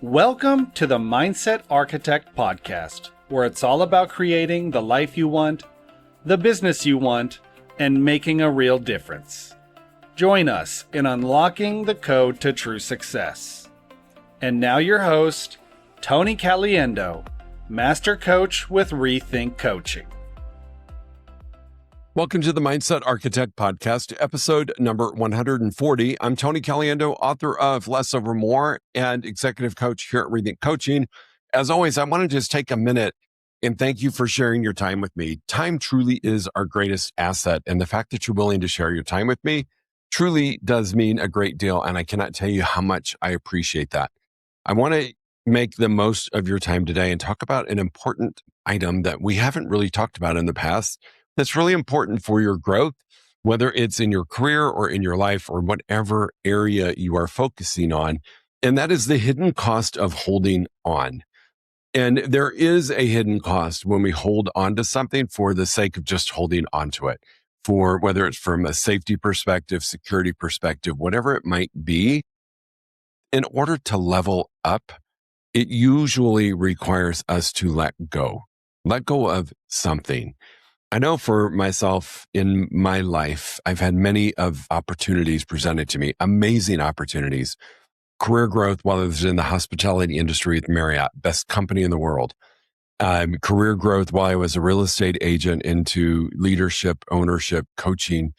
Welcome to the Mindset Architect Podcast, where it's all about creating the life you want, the business you want, and making a real difference. Join us in unlocking the code to true success. And now your host, Tony Caliendo, Master Coach with Rethink Coaching. Welcome to the Mindset Architect Podcast, episode number 140. I'm Tony Caliendo, author of Less Over More and executive coach here at Rethink Coaching. As always, I want to just take a minute and thank you for sharing your time with me. Time truly is our greatest asset, and the fact that you're willing to share your time with me truly does mean a great deal, and I cannot tell you how much I appreciate that. I want to make the most of your time today and talk about an important item that we haven't really talked about in the past that's really important for your growth, whether it's in your career or in your life or whatever area you are focusing on. And that is the hidden cost of holding on. And there is a hidden cost when we hold on to something for the sake of just holding on to it, for whether it's from a safety perspective, security perspective, whatever it might be. In order to level up, it usually requires us to let go of something. I know for myself in my life, I've had many of opportunities presented to me, amazing opportunities, career growth while I was in the hospitality industry with Marriott, best company in the world, career growth while I was a real estate agent into leadership, ownership, coaching.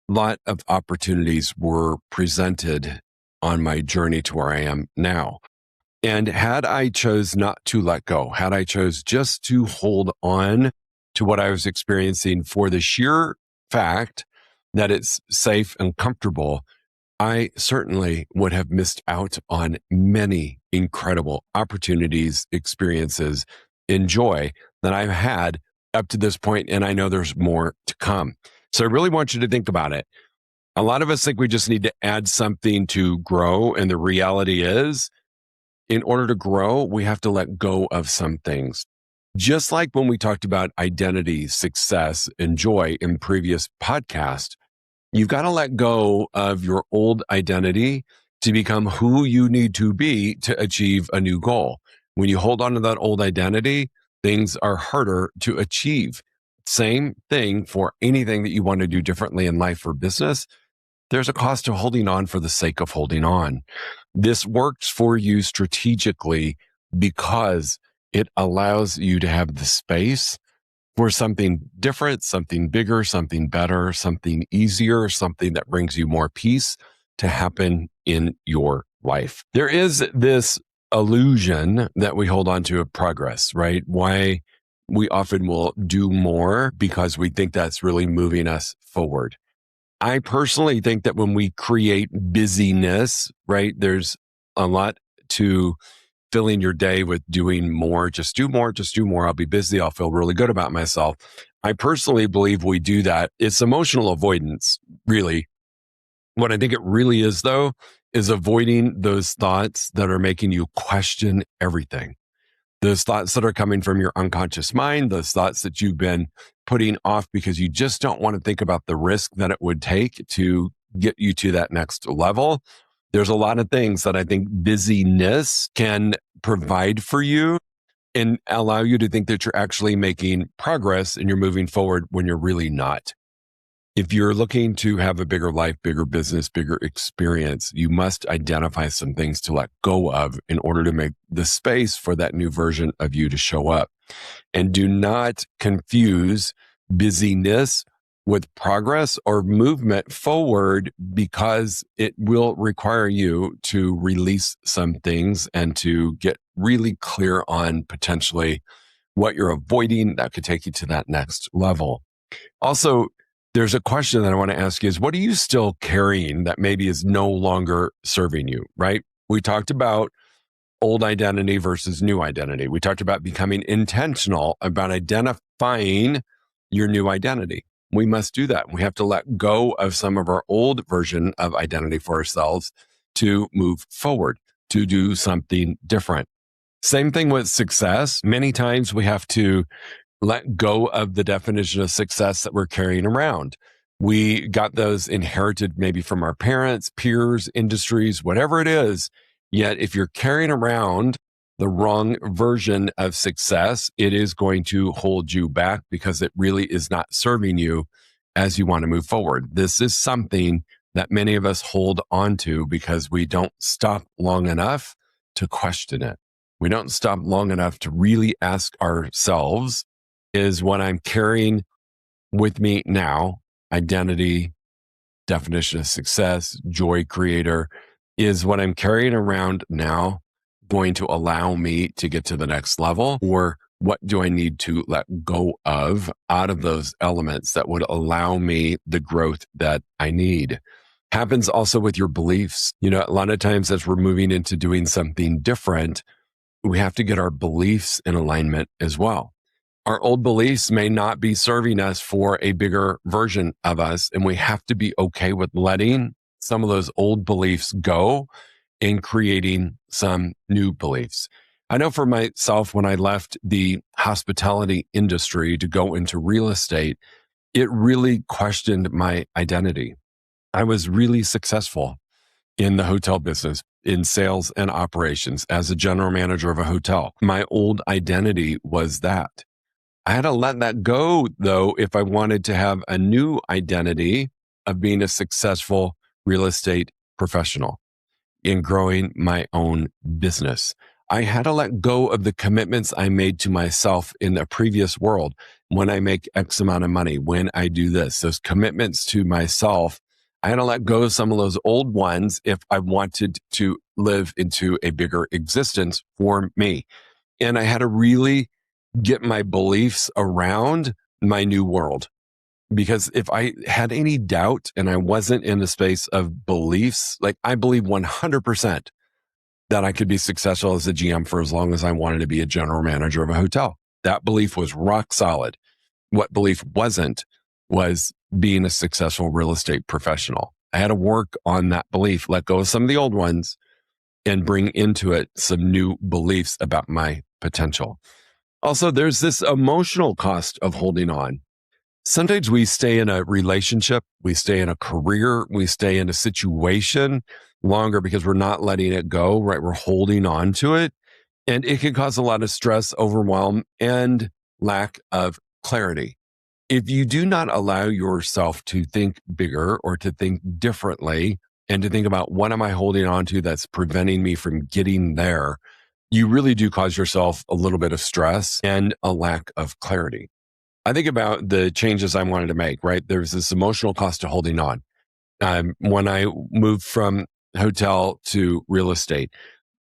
A lot of opportunities were presented on my journey to where I am now. And had I chose not to let go, had I chose just to hold on to what I was experiencing for the sheer fact that it's safe and comfortable, I certainly would have missed out on many incredible opportunities, experiences, and joy that I've had up to this point, and I know there's more to come. So I really want you to think about it. A lot of us think we just need to add something to grow, and the reality is, in order to grow, we have to let go of some things. Just like when we talked about identity, success, and joy in previous podcasts, you've got to let go of your old identity to become who you need to be to achieve a new goal. When you hold on to that old identity, things are harder to achieve. Same thing for anything that you want to do differently in life or business. There's a cost to holding on for the sake of holding on. This works for you strategically because it allows you to have the space for something different, something bigger, something better, something easier, something that brings you more peace to happen in your life. There is this illusion that we hold on to of progress, right? Why we often will do more because we think that's really moving us forward. I personally think that when we create busyness, right, there's a lot to filling your day with doing more, just do more, just do more. I'll be busy. I'll feel really good about myself. I personally believe we do that. It's emotional avoidance, really. What I think it really is, though, is avoiding those thoughts that are making you question everything. Those thoughts that are coming from your unconscious mind, those thoughts that you've been putting off because you just don't want to think about the risk that it would take to get you to that next level. There's a lot of things that I think busyness can provide for you and allow you to think that you're actually making progress and you're moving forward when you're really not. If you're looking to have a bigger life, bigger business, bigger experience, you must identify some things to let go of in order to make the space for that new version of you to show up. And do not confuse busyness with progress or movement forward, because it will require you to release some things and to get really clear on potentially what you're avoiding that could take you to that next level. Also, there's a question that I want to ask you is, what are you still carrying that maybe is no longer serving you, right? We talked about old identity versus new identity. We talked about becoming intentional about identifying your new identity. We must do that. We have to let go of some of our old version of identity for ourselves to move forward, to do something different. Same thing with success. Many times we have to let go of the definition of success that we're carrying around. We got those inherited maybe from our parents, peers, industries, whatever it is. Yet if you're carrying around the wrong version of success, it is going to hold you back because it really is not serving you as you want to move forward. This is something that many of us hold on to because we don't stop long enough to question it. We don't stop long enough to really ask ourselves, is what I'm carrying with me now, identity, definition of success, joy creator, is what I'm carrying around now going to allow me to get to the next level? Or what do I need to let go of out of those elements that would allow me the growth that I need? Happens also with your beliefs. You know, a lot of times as we're moving into doing something different, we have to get our beliefs in alignment as well. Our old beliefs may not be serving us for a bigger version of us, and we have to be okay with letting some of those old beliefs go and creating some new beliefs. I know for myself, when I left the hospitality industry to go into real estate, it really questioned my identity. I was really successful in the hotel business, in sales and operations as a general manager of a hotel. My old identity was that. I had to let that go, though, if I wanted to have a new identity of being a successful real estate professional in growing my own business. I had to let go of the commitments I made to myself in the previous world. When I make X amount of money, when I do this, those commitments to myself, I had to let go of some of those old ones if I wanted to live into a bigger existence for me. And I had to really get my beliefs around my new world. Because if I had any doubt and I wasn't in the space of beliefs, like I believe 100% that I could be successful as a GM for as long as I wanted to be a general manager of a hotel. That belief was rock solid. What belief wasn't was being a successful real estate professional. I had to work on that belief, let go of some of the old ones, and bring into it some new beliefs about my potential. Also, there's this emotional cost of holding on. Sometimes we stay in a relationship, we stay in a career, we stay in a situation longer because we're not letting it go, right? We're holding on to it. And it can cause a lot of stress, overwhelm, and lack of clarity. If you do not allow yourself to think bigger or to think differently and to think about what am I holding on to that's preventing me from getting there, you really do cause yourself a little bit of stress and a lack of clarity. I think about the changes I wanted to make, right? There's this emotional cost to holding on. When I moved from hotel to real estate,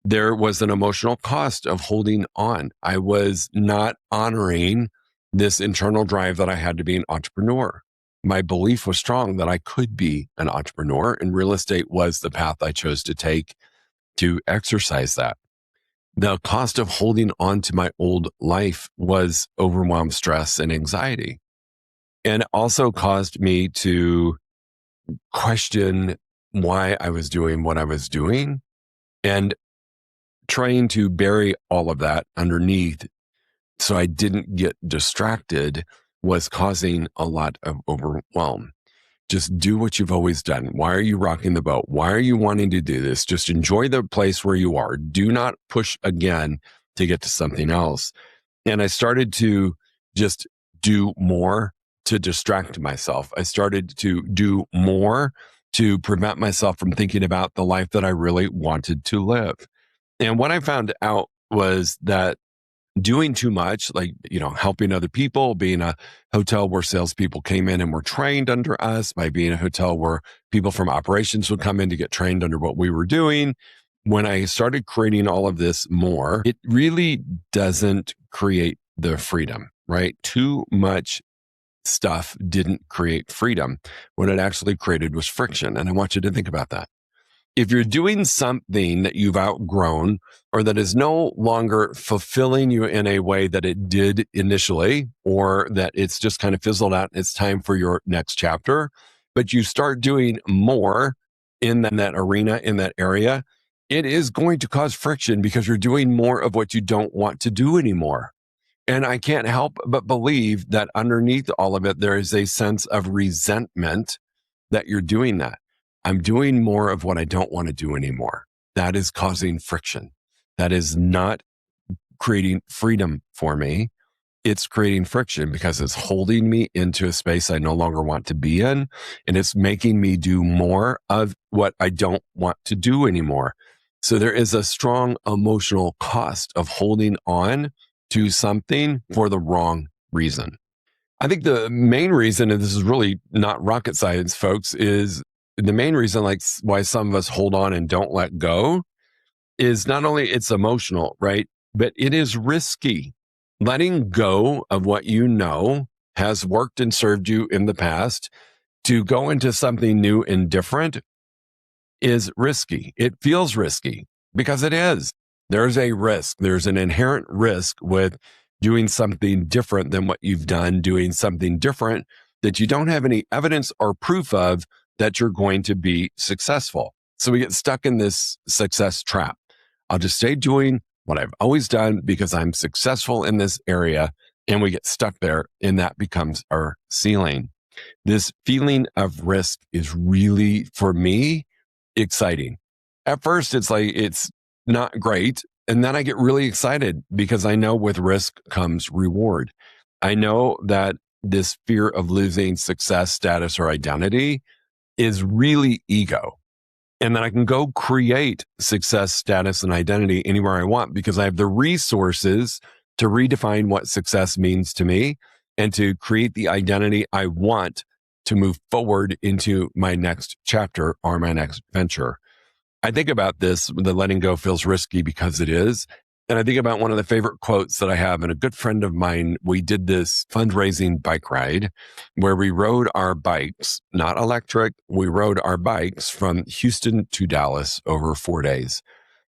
there was an emotional cost of holding on. I was not honoring this internal drive that I had to be an entrepreneur. My belief was strong that I could be an entrepreneur, and real estate was the path I chose to take to exercise that. The cost of holding on to my old life was overwhelm, stress, and anxiety. And it also caused me to question why I was doing what I was doing and trying to bury all of that underneath so I didn't get distracted was causing a lot of overwhelm. Just do what you've always done. Why are you rocking the boat? Why are you wanting to do this? Just enjoy the place where you are. Do not push again to get to something else. And I started to just do more to distract myself. I started to do more to prevent myself from thinking about the life that I really wanted to live. And what I found out was that doing too much, like, helping other people, being a hotel where salespeople came in and were trained under us, by being a hotel where people from operations would come in to get trained under what we were doing. When I started creating all of this more, it really doesn't create the freedom, right? Too much stuff didn't create freedom. What it actually created was friction. And I want you to think about that. If you're doing something that you've outgrown or that is no longer fulfilling you in a way that it did initially, or that it's just kind of fizzled out, it's time for your next chapter, but you start doing more in that arena, in that area, it is going to cause friction because you're doing more of what you don't want to do anymore. And I can't help but believe that underneath all of it, there is a sense of resentment that you're doing that. I'm doing more of what I don't want to do anymore. that is causing friction. That is not creating freedom for me. It's creating friction because it's holding me into a space I no longer want to be in. And it's making me do more of what I don't want to do anymore. So there is a strong emotional cost of holding on to something for the wrong reason. I think the main reason, and this is really not rocket science, folks, is the main reason like why some of us hold on and don't let go is not only it's emotional, right? But it is risky. Letting go of what you know has worked and served you in the past to go into something new and different is risky. It feels risky because it is. There's a risk. There's an inherent risk with doing something different than what you've done, doing something different that you don't have any evidence or proof of that you're going to be successful. So we get stuck in this success trap. I'll just stay doing what I've always done because I'm successful in this area. And we get stuck there, and that becomes our ceiling. This feeling of risk is really, for me, exciting. At first, it's like, it's not great. And then I get really excited because I know with risk comes reward. I know that this fear of losing success, status, or identity is really ego. And then I can go create success, status, and identity anywhere I want because I have the resources to redefine what success means to me and to create the identity I want to move forward into my next chapter or my next venture. I think about this, the letting go feels risky because it is. And I think about one of the favorite quotes that I have, and a good friend of mine, we did this fundraising bike ride where we rode our bikes, not electric. We rode our bikes from Houston to Dallas over 4 days.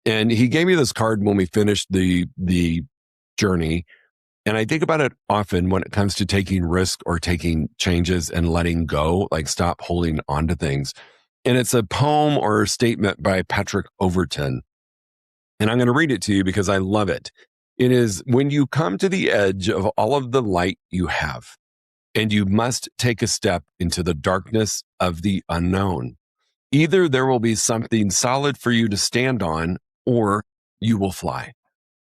And he gave me this card when we finished the journey. And I think about it often when it comes to taking risk or taking changes and letting go, like stop holding on to things. And it's a poem or a statement by Patrick Overton. And I'm going to read it to you because I love it. It is, when you come to the edge of all of the light you have, and you must take a step into the darkness of the unknown, either there will be something solid for you to stand on, or you will fly.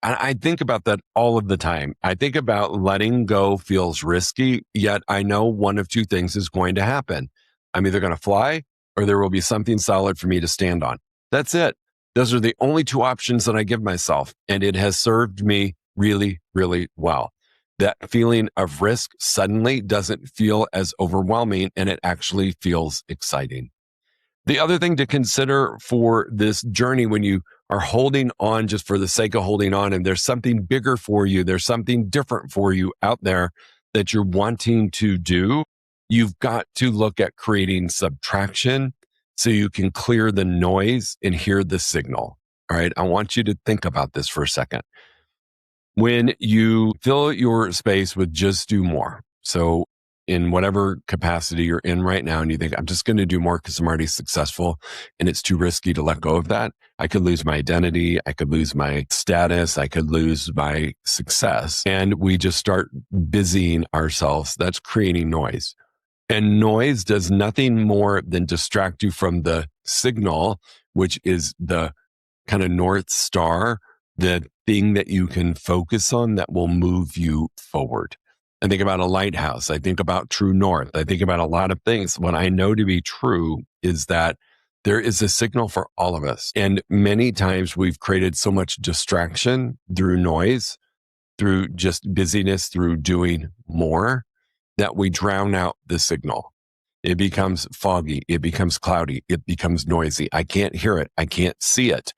And I think about that all of the time. I think about letting go feels risky, yet I know one of two things is going to happen. I'm either going to fly or there will be something solid for me to stand on. That's it. Those are the only two options that I give myself. And it has served me really, really well. That feeling of risk suddenly doesn't feel as overwhelming, and it actually feels exciting. The other thing to consider for this journey, when you are holding on just for the sake of holding on, and there's something bigger for you, there's something different for you out there that you're wanting to do, you've got to look at creating subtraction so you can clear the noise and hear the signal. All right. I want you to think about this for a second. When you fill your space with just do more, so in whatever capacity you're in right now, and you think, I'm just going to do more because I'm already successful and it's too risky to let go of that. I could lose my identity. I could lose my status. I could lose my success. And we just start busying ourselves. That's creating noise. And noise does nothing more than distract you from the signal, which is the kind of North Star, the thing that you can focus on that will move you forward. I think about a lighthouse. I think about true north. I think about a lot of things. What I know to be true is that there is a signal for all of us. And many times we've created so much distraction through noise, through just busyness, through doing more, that we drown out the signal. It becomes foggy. It becomes cloudy. It becomes noisy. I can't hear it. I can't see it.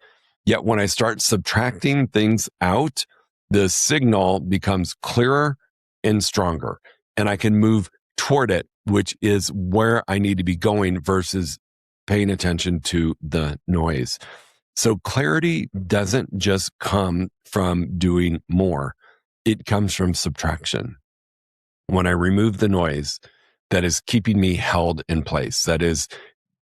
Yet when I start subtracting things out, the signal becomes clearer and stronger, and I can move toward it, which is where I need to be going versus paying attention to the noise. So clarity doesn't just come from doing more. It comes from subtraction. When I remove the noise that is keeping me held in place, that is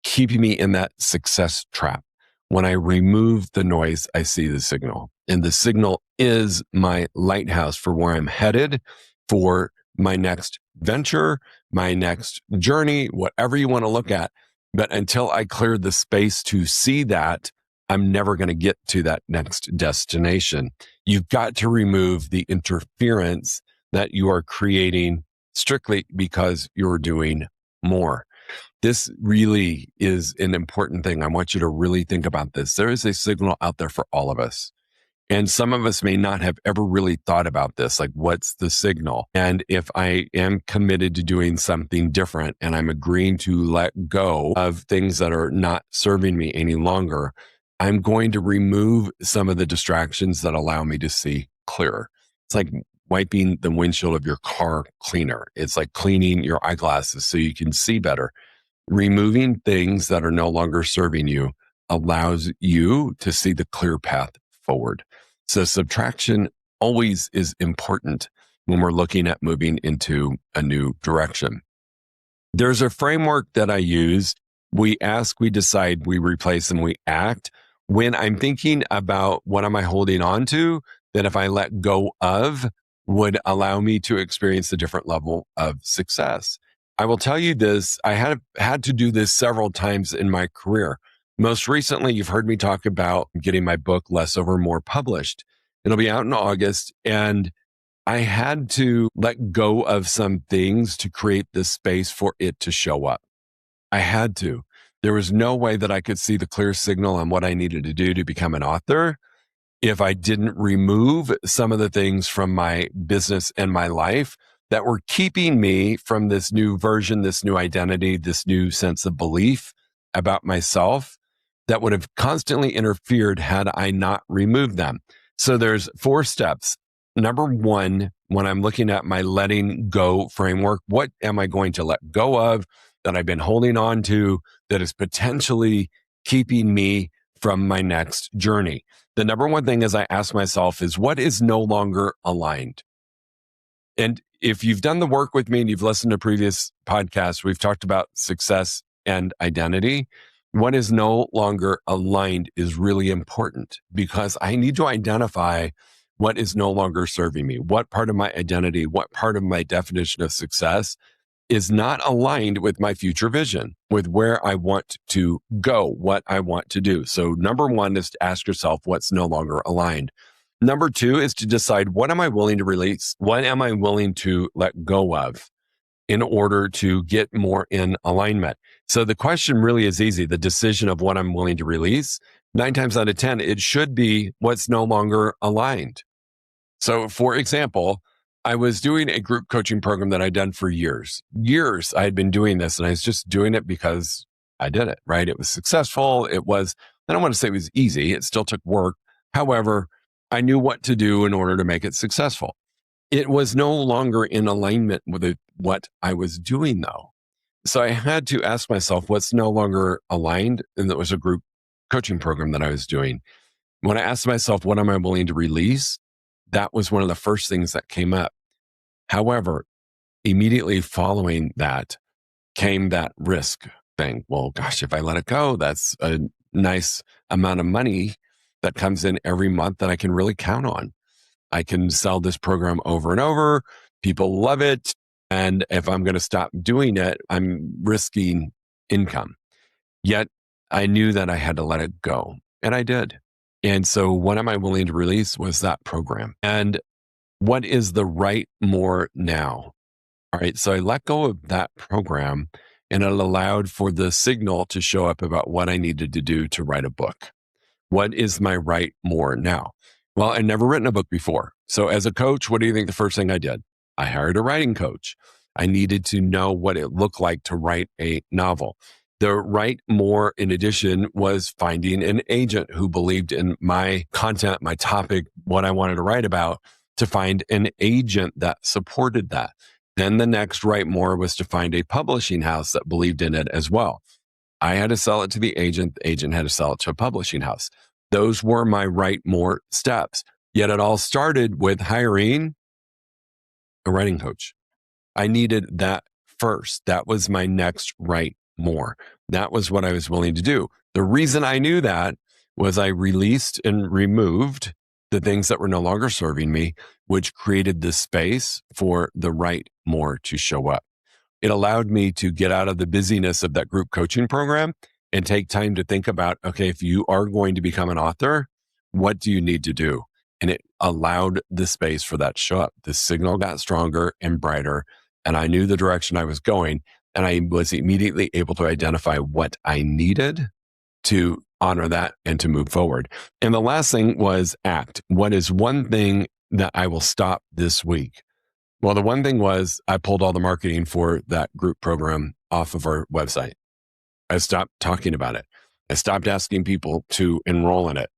keeping me in that success trap, when I remove the noise, I see the signal. And the signal is my lighthouse for where I'm headed, for my next venture, my next journey, whatever you want to look at. But until I clear the space to see that, I'm never going to get to that next destination. You've got to remove the interference that you are creating strictly because you're doing more. This really is an important thing. I want you to really think about this. There is a signal out there for all of us. And some of us may not have ever really thought about this. Like, what's the signal? And if I am committed to doing something different and I'm agreeing to let go of things that are not serving me any longer, I'm going to remove some of the distractions that allow me to see clearer. It's like wiping the windshield of your car cleaner. It's like cleaning your eyeglasses so you can see better. Removing things that are no longer serving you allows you to see the clear path forward. So subtraction always is important when we're looking at moving into a new direction. There's a framework that I use. We ask, we decide, we replace, and we act. When I'm thinking about what am I holding on to, that if I let go of would allow me to experience a different level of success. I will tell you this, I have had to do this several times in my career. Most recently, you've heard me talk about getting my book, Less Over More, published. It'll be out in August. And I had to let go of some things to create the space for it to show up. I had to. There was no way that I could see the clear signal on what I needed to do to become an author if I didn't remove some of the things from my business and my life that were keeping me from this new version, this new identity, this new sense of belief about myself that would have constantly interfered had I not removed them. So there's 4 steps. Number 1, when I'm looking at my letting go framework, what am I going to let go of that I've been holding on to that is potentially keeping me from my next journey? The number 1 thing is I ask myself is what is no longer aligned? And if you've done the work with me and you've listened to previous podcasts, we've talked about success and identity. What is no longer aligned is really important because I need to identify what is no longer serving me. What part of my identity, what part of my definition of success is not aligned with my future vision, with where I want to go, what I want to do. So number 1 is to ask yourself what's no longer aligned. Number 2 is to decide what am I willing to release? What am I willing to let go of in order to get more in alignment? So the question really is easy. The decision of what I'm willing to release, 9 times out of 10, it should be what's no longer aligned. So for example, I was doing a group coaching program that I'd done for years. Years I had been doing this and I was just doing it because I did it, right? It was successful. It was, I don't want to say it was easy. It still took work. However, I knew what to do in order to make it successful. It was no longer in alignment with what I was doing though. So I had to ask myself what's no longer aligned. And that was a group coaching program that I was doing. When I asked myself, what am I willing to release? That was one of the first things that came up. However, immediately following that came that risk thing. Well, gosh, if I let it go, that's a nice amount of money that comes in every month that I can really count on. I can sell this program over and over. People love it. And if I'm going to stop doing it, I'm risking income. Yet I knew that I had to let it go. And I did. And so what am I willing to release was that program. And what is the right more now? All right. So I let go of that program and it allowed for the signal to show up about what I needed to do to write a book. What is my right more now? Well, I'd never written a book before. So as a coach, what do you think the first thing I did? I hired a writing coach. I needed to know what it looked like to write a novel. The right more, in addition, was finding an agent who believed in my content, my topic, what I wanted to write about, to find an agent that supported that. Then the next right more was to find a publishing house that believed in it as well. I had to sell it to the agent had to sell it to a publishing house. Those were my right more steps. Yet it all started with hiring a writing coach. I needed that first. That was my next right more. That was what I was willing to do. The reason I knew that was I released and removed the things that were no longer serving me, which created the space for the right more to show up. It allowed me to get out of the busyness of that group coaching program and take time to think about, okay, if you are going to become an author, what do you need to do? And it allowed the space for that to show up. The signal got stronger and brighter, and I knew the direction I was going. And I was immediately able to identify what I needed to honor that and to move forward. And the last thing was act. What is one thing that I will stop this week? Well, the one thing was I pulled all the marketing for that group program off of our website. I stopped talking about it. I stopped asking people to enroll in it.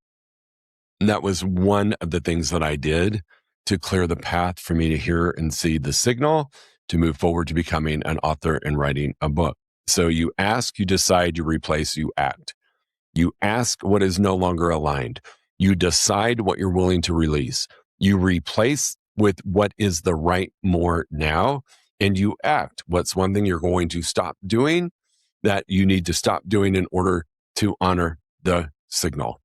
And that was one of the things that I did to clear the path for me to hear and see the signal to move forward to becoming an author and writing a book. So you ask, you decide, you replace, you act. You ask what is no longer aligned. You decide what you're willing to release. You replace with what is the right more now, and you act. What's one thing you're going to stop doing that you need to stop doing in order to honor the signal?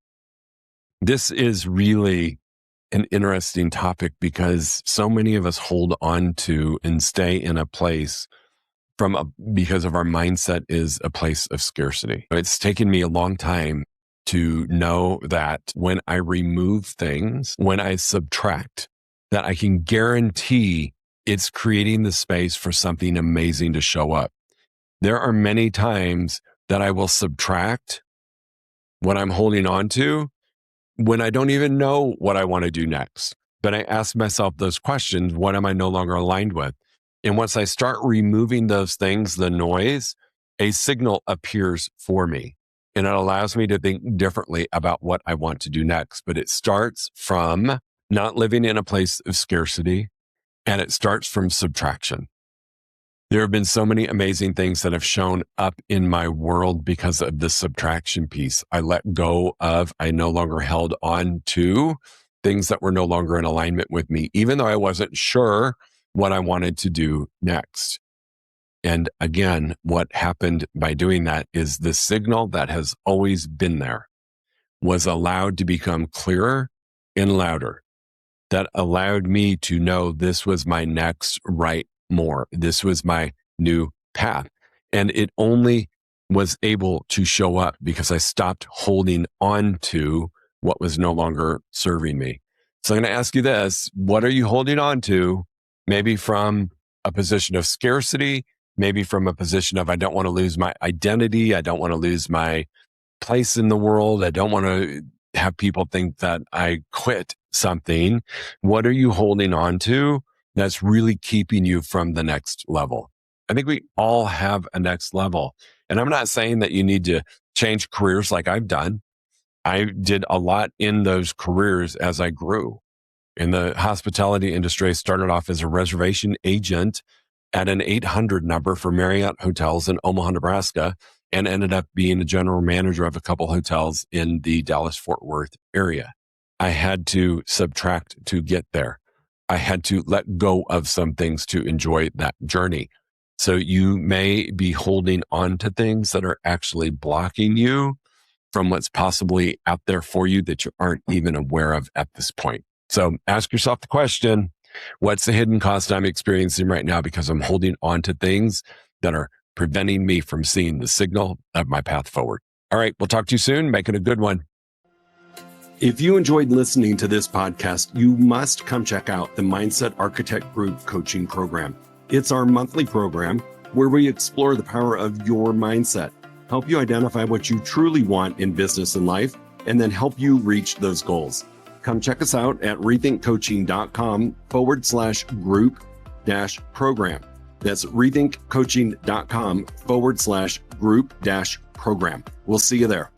This is really an interesting topic because so many of us hold on to and stay in a place because of our mindset is a place of scarcity. It's taken me a long time to know that when I remove things, when I subtract, that I can guarantee it's creating the space for something amazing to show up. There are many times that I will subtract what I'm holding on to when I don't even know what I want to do next. But I ask myself those questions, what am I no longer aligned with? And once I start removing those things, the noise, a signal appears for me. And it allows me to think differently about what I want to do next. But it starts from not living in a place of scarcity, and it starts from subtraction. There have been so many amazing things that have shown up in my world because of the subtraction piece. I let go of, I no longer held on to things that were no longer in alignment with me, even though I wasn't sure what I wanted to do next. And again, what happened by doing that is the signal that has always been there was allowed to become clearer and louder. That allowed me to know this was my next right more. This was my new path. And it only was able to show up because I stopped holding on to what was no longer serving me. So I'm going to ask you this. What are you holding on to? Maybe from a position of scarcity, maybe from a position of, I don't want to lose my identity. I don't want to lose my place in the world. I don't want to have people think that I quit something. What are you holding on to that's really keeping you from the next level? I think we all have a next level. And I'm not saying that you need to change careers like I've done. I did a lot in those careers as I grew. In the hospitality industry, I started off as a reservation agent at an 800 number for Marriott hotels in Omaha, Nebraska, and ended up being the general manager of a couple hotels in the Dallas-Fort Worth area. I had to subtract to get there. I had to let go of some things to enjoy that journey. So you may be holding on to things that are actually blocking you from what's possibly out there for you that you aren't even aware of at this point. So ask yourself the question, what's the hidden cost I'm experiencing right now because I'm holding on to things that are preventing me from seeing the signal of my path forward? All right, we'll talk to you soon. Make it a good one. If you enjoyed listening to this podcast, you must come check out the Mindset Architect Group Coaching Program. It's our monthly program where we explore the power of your mindset, help you identify what you truly want in business and life, and then help you reach those goals. Come check us out at rethinkcoaching.com/group-program. That's rethinkcoaching.com/group-program. We'll see you there.